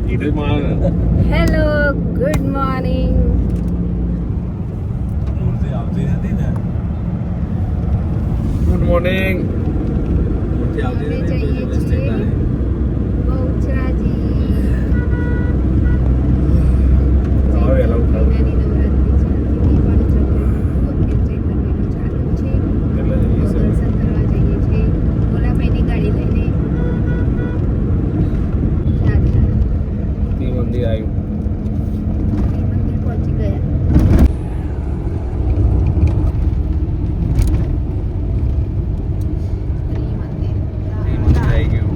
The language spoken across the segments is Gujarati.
Hello good morning. Good morning. અમે જઈએ છીએ બહુચરાજી. વહેલા ઉઠાવ. મહિનાની નવરાત્રી ચાલતી હતી પણ જગન્નાથનું અત્યારે જય કરવાનું ચાલુ છે. દર્શન કરવા જઈએ છીએ ભોલાભાઈની ગાડી લઈને. મંદિર આવ્યું. મંદિર પહોંચી ગયા. આવી ગયું.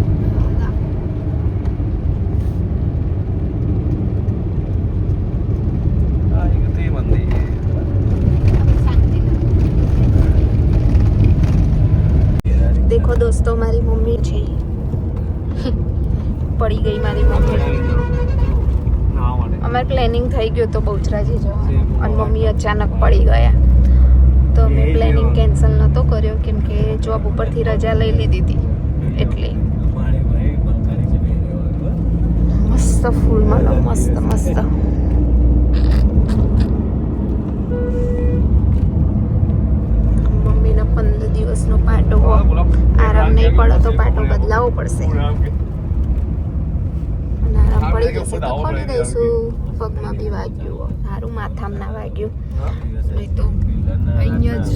देखो दोस्तों मारी मम्मी છે પડી ગઈ મારી મમ્મી. અમારે પ્લેનિંગ થઈ ગયું તો બહુચરાજી જવાનું અને મમ્મી અચાનક પડી ગયા તો મેં પ્લેનિંગ કેન્સલ નહોતો કર્યો કેમ કે જોબ ઉપરથી રજા લઈ લીધી હતી એટલે. મસ્ત ફૂલ મળો મસ્ત મસ્ત. મમ્મીનો 15 દિવસનો પાટો આરામ નહીં પડે તો પાટો બદલાવવો પડશે. આરામ પડી જશે તો ખોલી દઈશું. પગમાં બી વાગ્યું સારું માથામાં ના વાગ્યું નહીં તો અહીંયા જ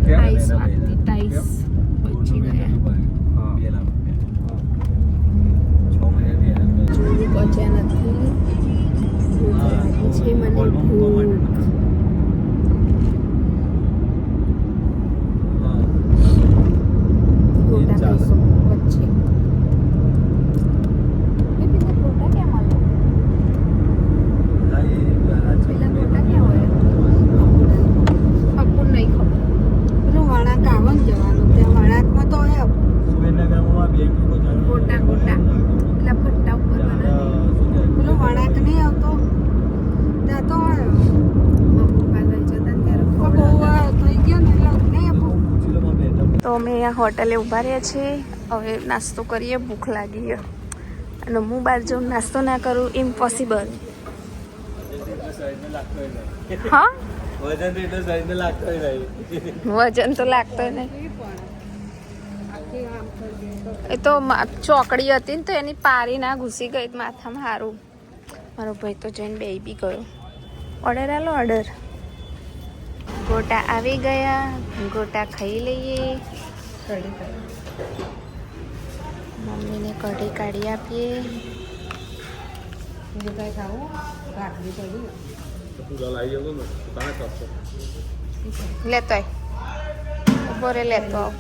ટાઈસ વાગતી ટાઈસ બચી ગયા. જોયું પહોંચ્યા નથી. છે મને ભૂખ. ગોટા ખાઈશું વચ્ચે. તો અમે અહીંયા હોટલે ઊભા રહ્યા છીએ. હવે નાસ્તો કરીએ. ભૂખ લાગી છે અને હું બહાર જઉં નાસ્તો ના કરું ઇમ્પોસિબલ. હા વજન તો લાગતો નહીં. એ તો ચોકડી હતી ને તો એની પારી ના ઘૂસી ગઈ માથામાં. સારું મારો ભાઈ તો જઈને બે બી ગયો. ઓર્ડર આલો ઓર્ડર. ગોટા આવી ગયા. ગોટા ખાઈ લઈએ. મમ્મીને કઢી કાઢી આપીએ. લેતો ઉભો રે લેતો આવ.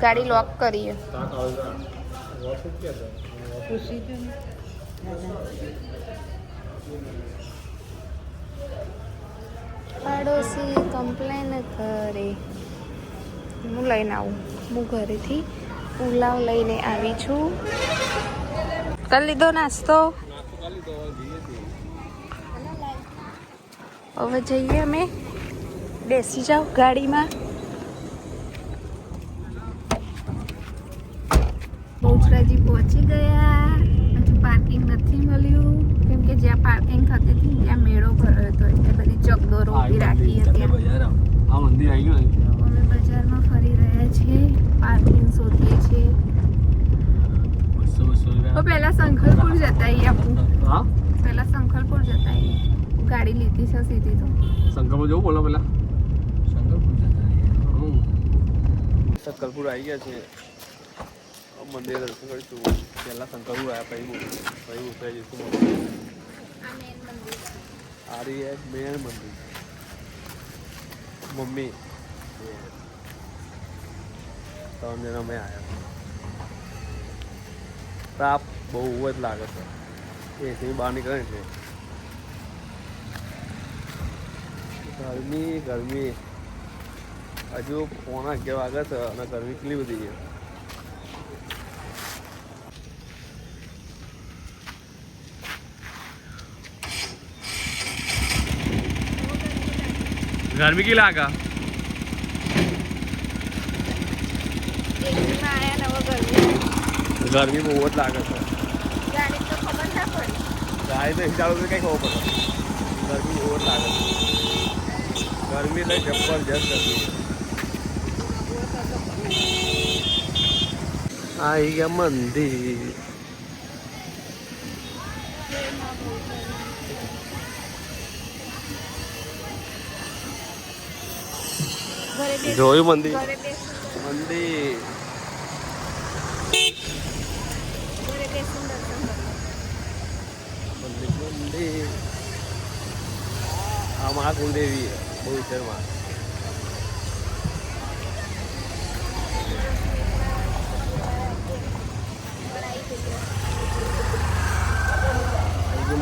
ગાડી લોક કરીએ. પાડોશી કમ્પ્લેન કરે. હું લઈને આવું. હું ઘરેથી પુલાવ લઈને આવી છું. કરી લીધો નાસ્તો. હવે જઈએ અમે. બેસી જાઓ ગાડીમાં. બહુચરાજી પહોંચી ગયા. હજુ પાર્કિંગ નથી મળ્યું કેમ કે જ્યાં પાર્કિંગ થતી હતી ત્યાં મેળો ભર્યો હતો એટલે બધી ચકદોરો ઊભી રાખી હતી. અમે બજારમાં ફરી રહ્યા છીએ. પાર્કિંગ શોધીએ છીએ. તો પહેલા સંખલપુર જતા આવીએ. આપણું પહેલા સંખલપુર જતા આવીએ. ગાડી લીધી છે સીધી તો શંકરપુર જવું બોલો પેલા. શંકરપુર આવી ગયા છે. મંદિર દર્શન કરીશું. પહેલા શંકરપુર આવ્યા પછી ઉતરાઈ જઈશું. આ મેન મંદિર. મમ્મી 3 જણા અમે આવ્યા. તાપ બહુ જ લાગે છે. એથી બહાર નીકળે છે. ગરમી હજુ 11:15 વાગે છે અને ગરમી કેટલી બધી છે. गर्मी की लागा गर्मी बहुत लागा આ તો ચાલુ કંઈ ખબર પડે ગરમી ઓવર લાગે ગરમી એટલે જબરજસ્ત ગરમી આવી ગયા મંદિર જોયું મંદિર મંદિર મંદિર આ મહાકુલદેવી બહુચરમાં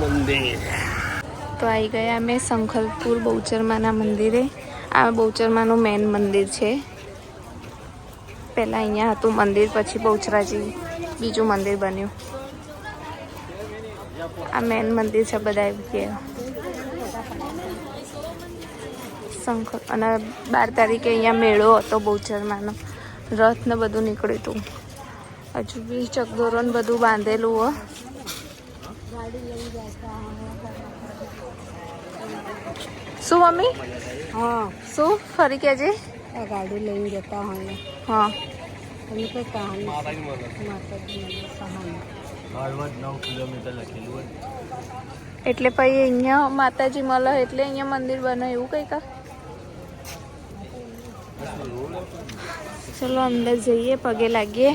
મંદિર તો આવી ગયા અમે સંખલપુર બહુચરમાના મંદિરે. આ બહુચરમાનું મેન મંદિર છે. પહેલાં અહીંયા હતું મંદિર, પછી બહુચરાજી બીજું મંદિર બન્યું. આ મેન મંદિર છે બધા કે સંખલ. અને 12 તારીખે અહીંયા મેળો હતો બહુચરમાનો, રથ ને બધું નીકળ્યું હતું. હજુ બી ચકદોરો ને બધું બાંધેલું હો. શું મમ્મી? હા, શું ફરી કહેજે. આ ગાડી લઈને જતા હોય. હા, એની કોઈ કહાની માતાજી કહાની 9 કિલોમીટર લખેલું એટલે પછી અહીંયા માતાજી મળે એટલે અહીંયા મંદિર બને એવું કંઈક. ચલો અંદર જઈએ, પગે લાગીએ.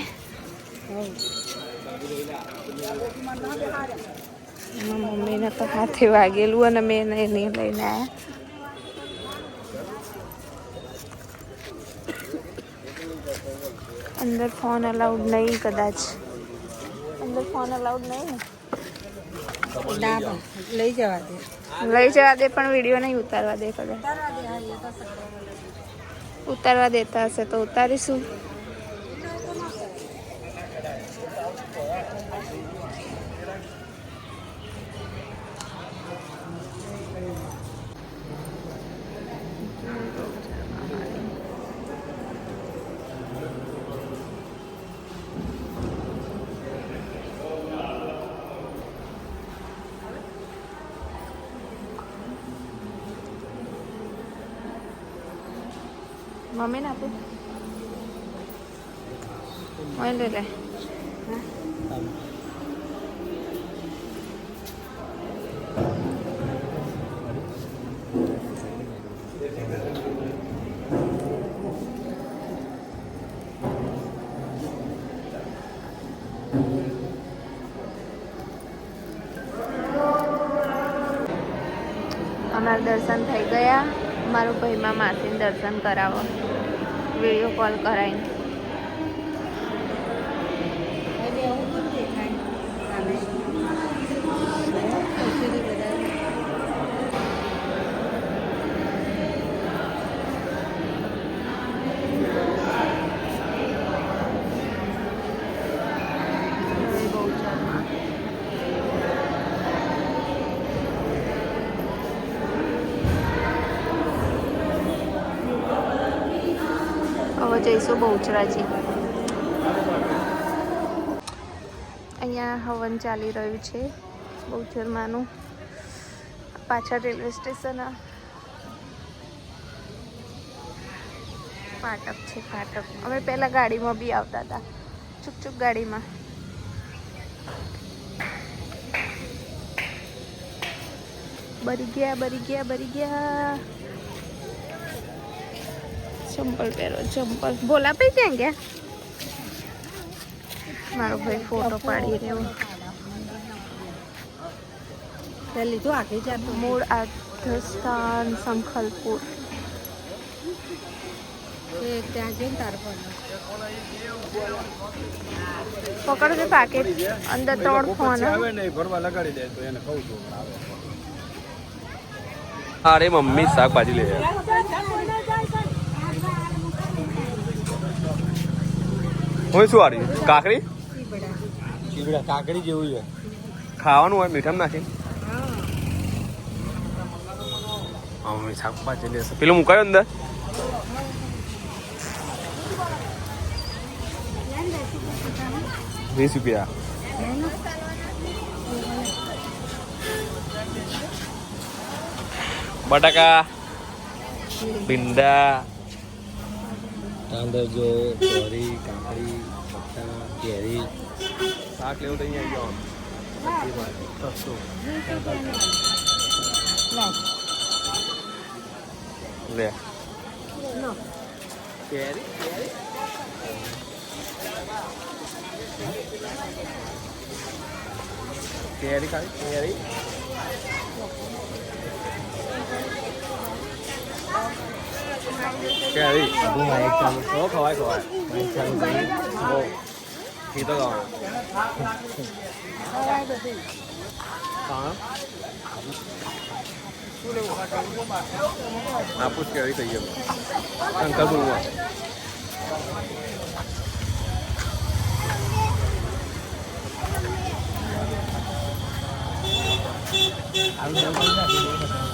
મમ્મીને તો હાથે વાગેલું અને મેં એને લઈને આવ્યા. અંદર ફોન અલાઉડ નહીં કદાચ. અંદર ફોન અલાઉડ નહીં ને? ડાબા લઈ જવા દે. લઈ જવા દે પણ વિડીયો નહીં ઉતારવા દે કદાચ. ઉતારવા દેતા હશે તો ઉતારીશું. મમ્મી ને આપું? લે લે. અમારા દર્શન થઈ ગયા. મારો ભાઈમાં માસીને દર્શન કરાવો, વિડીયો કોલ કરાવીને. હવે જઈશું બહુચરાજી. અહીંયા હવન ચાલી રહ્યું છે બહુચરમાનું. પાછળ રેલવે સ્ટેશન ફાટક છે, ફાટક. અમે પહેલાં ગાડીમાં બી આવતા હતા, ચૂક ગાડીમાં. બરી ગયા. ચંપલ પહેરો, ચંપલ. બોલા પે ક્યાં ગયા? મારો ભાઈ ફોટો પાડી રહ્યો. લીધું આગળ જતું. મૂળ આસ્થાન સંખલપુર. ત્યાં જઈને તાર પર પકડો છે પાકેટ. અંદર 3 ફોન. ભરવા લગાડી દે તો એને કહું છું. અરે મમ્મી શાકભાજી લે. હોય શું આ રહ્યું? કાકડી? ચીબડા કાકડી જેવું છે. ખાવાનું હોય મીઠામાં નાખી. મમ્મી શાકભાજી લેશે. પેલું મુકાયો અંદર. ₹20. બટાકા ભીંડા તાંદરજો ચોરી કાકડી પત્તા કેરી શાક લેવું તો અહીંયા આવી જવાનું સસ્તું લે કેરી કેરી ખાલી કેરી કેરી બધું માઇક ચાલુ હો ખવાય ખવાય માઇક ચાલુ કરી હો કીધો ગાવ હા આપુસ કેરી થઈ ગયો શંકરપુરમાં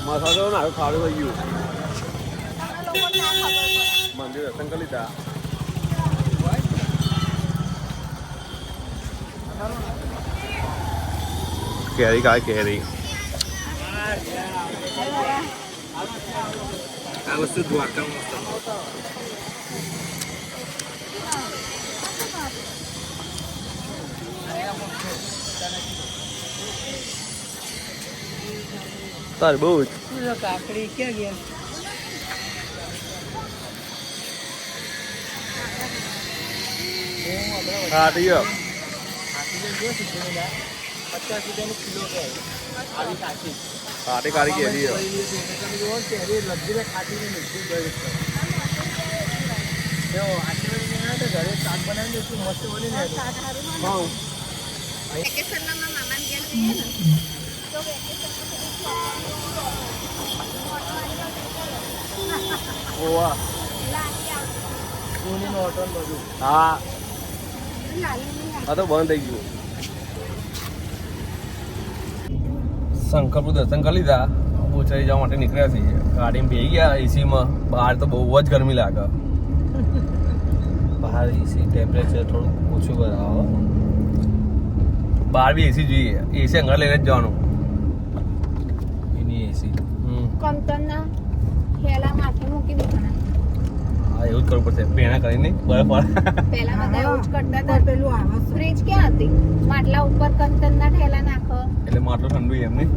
મસાલો ના ખાડું થઈ ગયું મંદિર દર્શન કરી લીધા કેરી ખાય કેરી આ વસ્તુ દ્વારકા મસ્ત તરબૂચ કાકડી ક્યાં ગયા હા થઈ ગયો 50 રૂપિયાનો કિલો છે આવી કાચી કાટી કાઢી કેરી કેરી લગભગ ખાટીને મીઠું ગયું છે ઘરે શાક બનાવી દઈશું મસ્ત બની જાય ઓવા સોનીનો હોટલ બધું હા આ તો બંધ થઈ ગયું શંકરપુર દર્શન કરી લીધા બોચારી જવા માટે નીકળ્યા છીએ ગાડીમાં બેસી ગયા એસીમાં બહાર તો બહુ જ ગરમી લાગે બહાર એસી ટેમ્પરેચર થોડું ઓછું બનાવો બહાર બી એસી જોઈએ એસી અંગર લઈને જ જવાનું એની એસી કંતરના થેલા માથે મૂકી દેવાના હા એવું જ કરવું પડશે પેણા કરીને બરફ પહેલા બધા એવું જ કરતા હતા પેલું આવે છે. ફ્રીજ ક્યાં હતી માટલા ઉપર કંતરના થેલા નાખો એટલે માટલું ઠંડુ એમ નહીં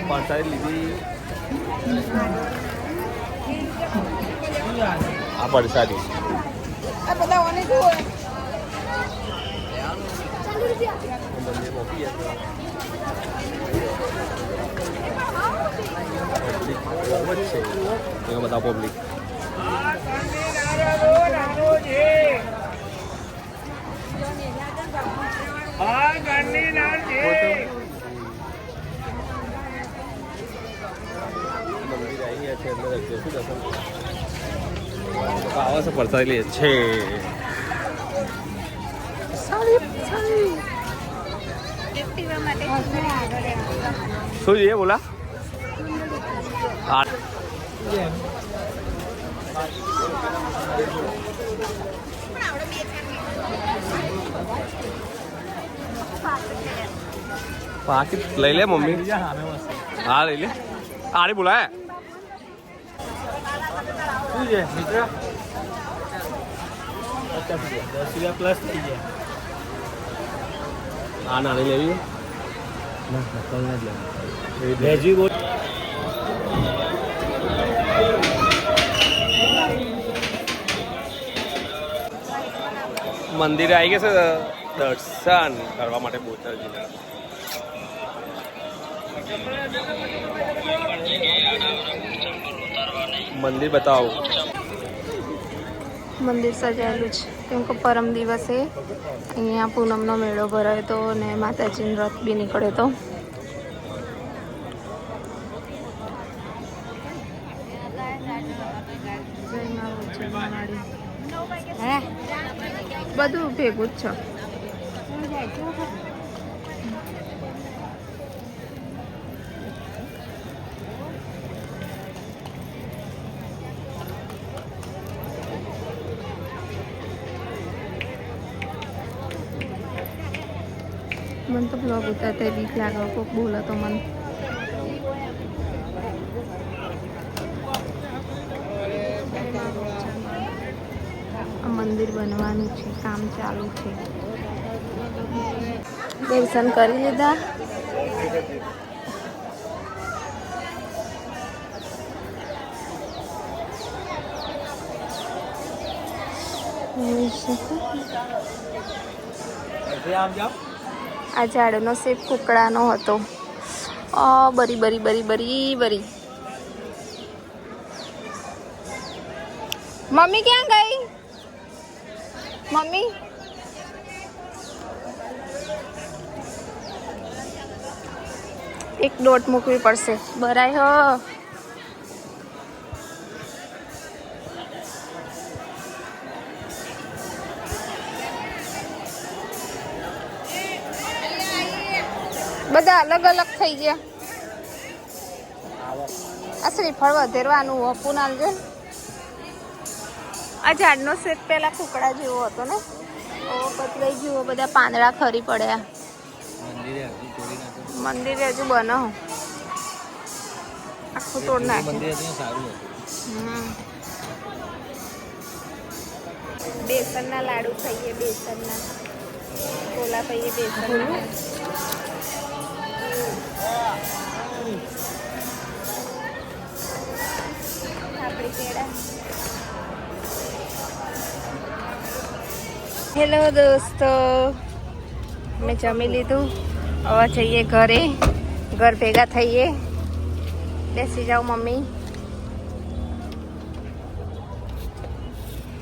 પરસાદી લીધી આ પરસાદી આ બધા ઓને જુઓ મંદિર મોકલી ગયા બહુ જ છે એમાં બધા પબ્લિક આવે છે પરસાદી લે છે પીવા માટે આગળ શું જોઈએ બોલા હા પાકીટ લઈ લે મમ્મી હા લઈ લે આરે બોલાય શું છે મિત્ર 50 રૂપિયા 10 રૂપિયા પ્લસ થઈ ગયા આ નાની લેવી ના નકલ ના જ લેવું વેજી બોલ મંદિરે આવી ગયા છે દર્શન કરવા માટે બોચાજીના મંદિર બતાવો મંદિર સજાયેલું છે કેમ કે પરમ દિવસે અહીંયા પૂનમનો મેળો ભરાયો હતો અને માતાજીનો રથ બી નીકળ્યો હતો બધું ભેગું જ છે મને તો બ્લોગ ઉતારતા બીક લાગે કોક બોલો તો મને મંદિર બનવાનું છે, કામ ચાલુ છે. દર્શન કરી લીધા. આ ઝાડનો શેપ કુકડાનો હતો. બરી બરી બરી બરી બરી. મમ્મી ક્યાં ગઈ? મમ્મી એક ડોટ મૂકવી પડશે. બરાય હો. બધા અલગ અલગ થઈ ગયા. આ શ્રીફળ વધેરવાનું અપું નાલજો. આ ઝાડનો શેપ પેલા કુકડા જેવો હતો ને, બદલાઈ ગયો. બધા પાંદડા ખરી પડ્યા. મંદિરે હજુ બનો આખું તોડ નાખ્યું. બેસનના લાડુ ખાઈએ. બેસનના ગોલા ખાઈએ. બેસનના આપણી કેળા. હેલો દોસ્તો, મેં જમી લીધું. હવે જઈએ ઘરે. ઘર ભેગા થઈએ. બેસી જાઓ મમ્મી.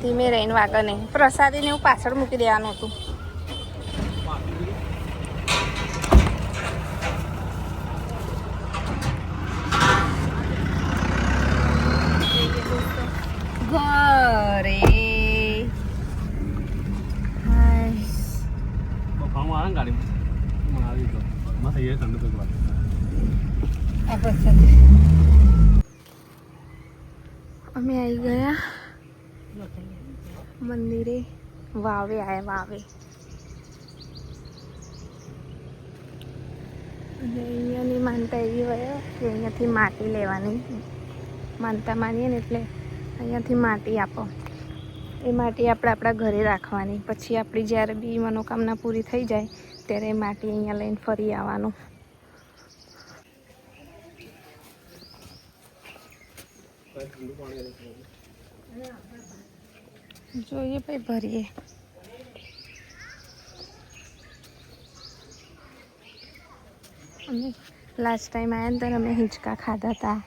ધીમે રહીને વાગે નહીં. પ્રસાદીને એવું પાછળ મૂકી દેવાનું હતું. ઘરે અમે આવી ગયા મંદિરે. વાવે આયા વાવે. અને અહીંયાની માનતા એવી હોય કે અહીંયાથી માટી લેવાની. માનતા માનીએ ને એટલે અહીંયાથી માટી આપો. એ માટી આપણે આપણા ઘરે રાખવાની. પછી આપણી જ્યારે બી મનોકામના પૂરી થઈ જાય ત્યારે એ માટી અહીંયા લઈને ફરી આવવાનું. જોઈએ ભાઈ, ભરીએ. અમે લાસ્ટ ટાઈમ આવ્યા ને ત્યારે અમે હિંચકા ખાધા હતા.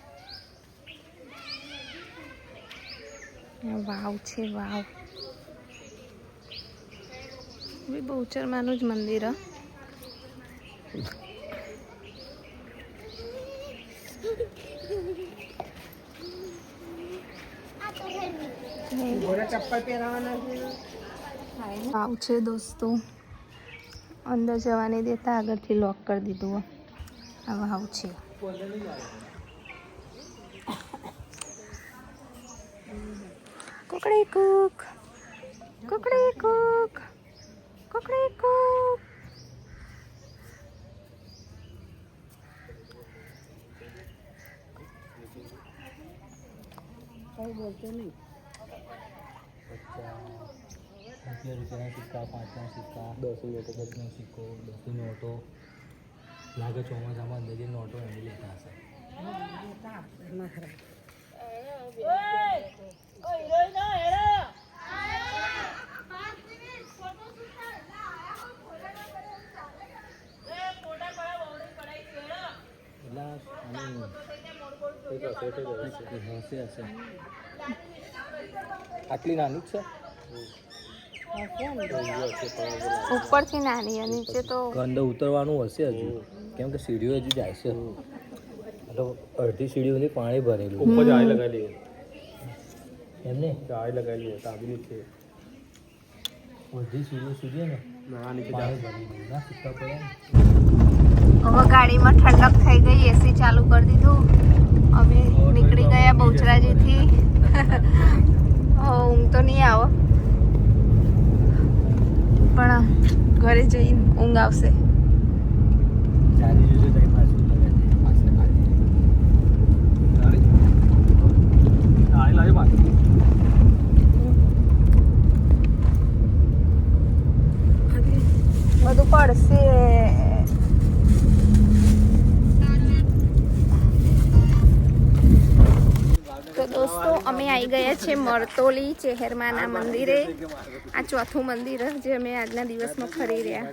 વાવ છે વાવ. બહુચરમાનું જ મંદિર. વાવ છે દોસ્તો. અંદર જવા નહીં દેતા, આગળથી લોક કરી દીધું. આ વાવ છે. કુકડી કુક, કુકડી કુક, કુકડી કુક. કઈ બોલતો નહીં. 50 રૂપિયાના સિક્કા, 5ના સિક્કા, 10 નોટો, 10નો સિક્કો, 10ની નોટો. લાગે ચોમાસામાં અંદાજે નોટો એની લેતા હશે. આટલી નાની જ છે. ઉપરથી નાની અને નીચે તો અંદર ઉતરવાનું હશે હજુ, કેમ કે સીડીઓ હજુ જાય છે. તો અડધી સીડીઓથી પાણી ભરેલું. ઉપર જાળી લગાવેલી એમને જાળી લગાવેલી તાબી છે. અડધી સીડીઓ સુધી ને નીચે પાણી ભરેલું ના સિક્કા પડ્યા. હવે ગાડીમાં ઠંડક થઈ ગઈ. એસી ચાલુ કરી દીધું. અમે નીકળી ગયા બહુચરાજીથી. ઊંઘ તો નહીં આવો, પણ ઘરે જઈને ઊંઘ આવશે. તો દોસ્તો અમે આવી ગયા છે મરતોલી ચેહરમાના મંદિરે. આ ચોથું મંદિર જે અમે આજના દિવસમાં ફરી રહ્યા,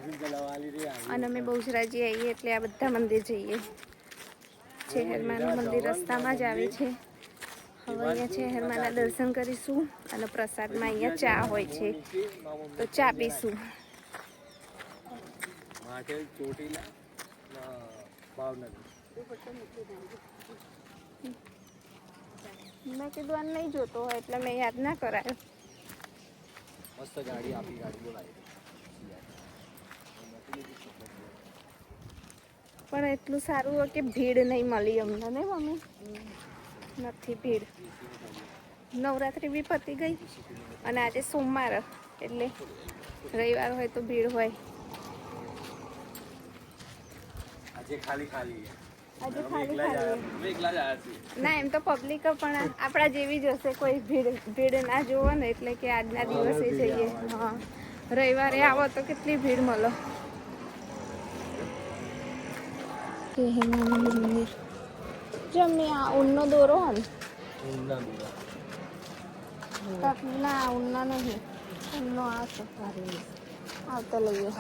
અને અમે બહુચરાજી આવીએ એટલે આ બધા મંદિર જઈએ. ચેહરમાનું મંદિર રસ્તામાં જ આવે છે. હવે અહીંયા ચેહરમાના દર્શન કરીશું અને પ્રસાદમાં અહીંયા ચા હોય છે તો ચા પીશું. મેં કીધું આ નહીં જોતો હોય એટલે મેં યાદ ના કરાયો. મસ્ત ગાડી આપી, ગાડી બોલાવી. પણ એટલું સારું હોય કે ભીડ નહીં મળી અમને, ને મમ્મી? નથી ભીડ. નવરાત્રી બી પતી ગઈ અને આજે સોમવાર એટલે રવિવાર હોય તો ભીડ હોય. આજે ખાલી ખાલી આજે ખાલી ખાલી એકલા જ આવ્યા છીએ. ના, એમ તો પબ્લિક પણ આપણા જેવી જ હશે. કોઈ ભીડ ના જોવો ને એટલે કે આજના દિવસે જઈએ. હા, રવિવારે આવો તો કેટલી ભીડ મળે. મંદિર જમે આ ઊનનો દોરો હો ને? ના, ઊનનો નહીં, ઊનનો આવતા લઈએ.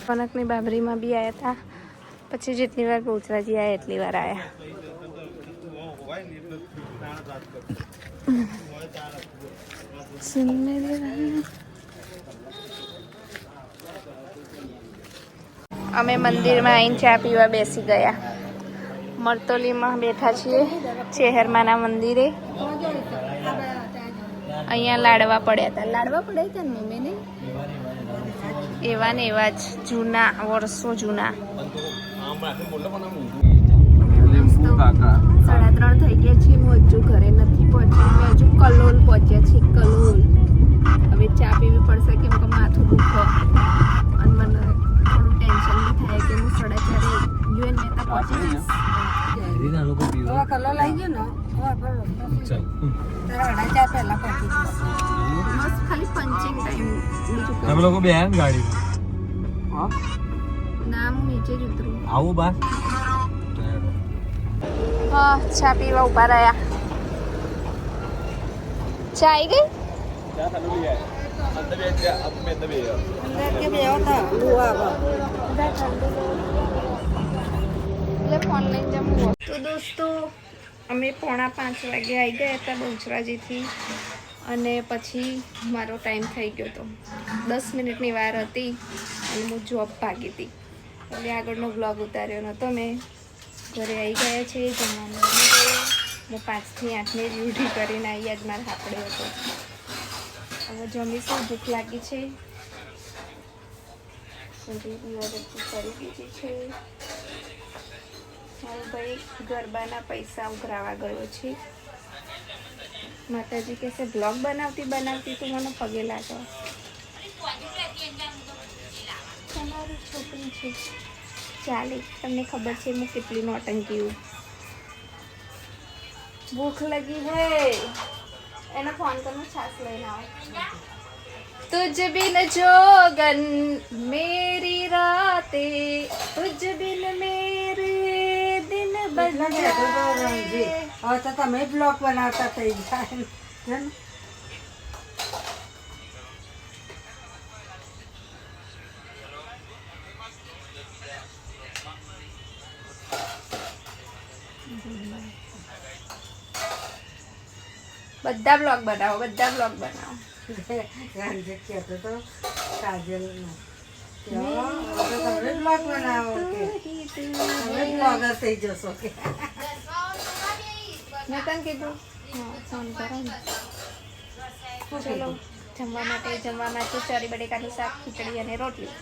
કનકની બાબરીમાં બી આવ્યા હતા. પછી જેટલી વાર બહુચરાજી આવ્યા એટલી વાર આવ્યા. અમે મંદિરમાં આવીને ચા પીવા બેસી ગયા. મરતોલીમાં બેઠા છીએ ચેહરમાના મંદિરે. અહીંયા લાડવા પડ્યા હતા. લાડવા પડ્યા હતા ને મમ્મીને? એવા ને એવા જ જૂના, વર્ષો જૂના. 3:30 થઈ ગયા છે. હું હજુ ઘરે નથી પહોંચી. મેં હજુ કલોલ પહોંચ્યા છે. કલોલ હવે ચા પીવી પડશે કેમ કે માથું દુખો અને મને થોડું ટેન્શન બી થાય કે હું 4:30 યુએન મહેતા પહોંચી જઈશ. કલર લઈ ગયો ને ચા પહેલા પહોંચી બસ ખાલી પંચિંગ ટાઈમ. બીજું તમે લોકો બે આવ્યા ને ગાડી? ના, હું નીચે જ ઉતરું. આવું બા? હા, ચા પીવા ઉભા રહ્યા. ચા આવી ગઈ? અંદર કે બે હતા એટલે ફોન લઈને જમવું. તો દોસ્તો અમે 4:45 વાગે આવી ગયા હતા બહુચરાજીથી, અને પછી મારો ટાઈમ થઈ ગયો હતો. 10 મિનિટની વાર હતી અને હું જોબ ભાગી હતી એટલે આગળનો બ્લોગ ઉતાર્યો નહોતો મેં. ઘરે આવી ગયા છે. જમવાનું હું 5 થી 8ની ડ્યુટી કરીને આવી. આજ મારે હાપડે હતો. હવે જમીશું. ભૂખ લાગી છે. કરી દીધી છે. મારો ભાઈ ગરબાના પૈસા ઉઘરાવા ગયો છે. માતાજી કહેશે બ્લોગ બનાવતી તું મને પગે લાગો. તમારી છોકરી છે ચાલે. તમને ખબર છે હું કેટલી નોટંકી હું. ભૂખ લગી હે. એનો ફોન કરનો છાસ લઈને આવો. तुझ बिन जोगन मेरी राते, तुझ बिन मेरे दिन बन जाए. હવે તો તમે બ્લોગ બનાવતા થઈ જાય. બધા બ્લોગ બનાવો, બધા બ્લોગ બનાવો. ગાંધી કહેતો તો કાજલ તમે બ્લોગ બનાવો કે તમે બ્લોગર થઈ જશો કે. મેં તને કીધું હા ફોન કરો ને. ચલો જમવા માટે ચરી બટેકાનું શાક, ખીચડી અને રોટલી.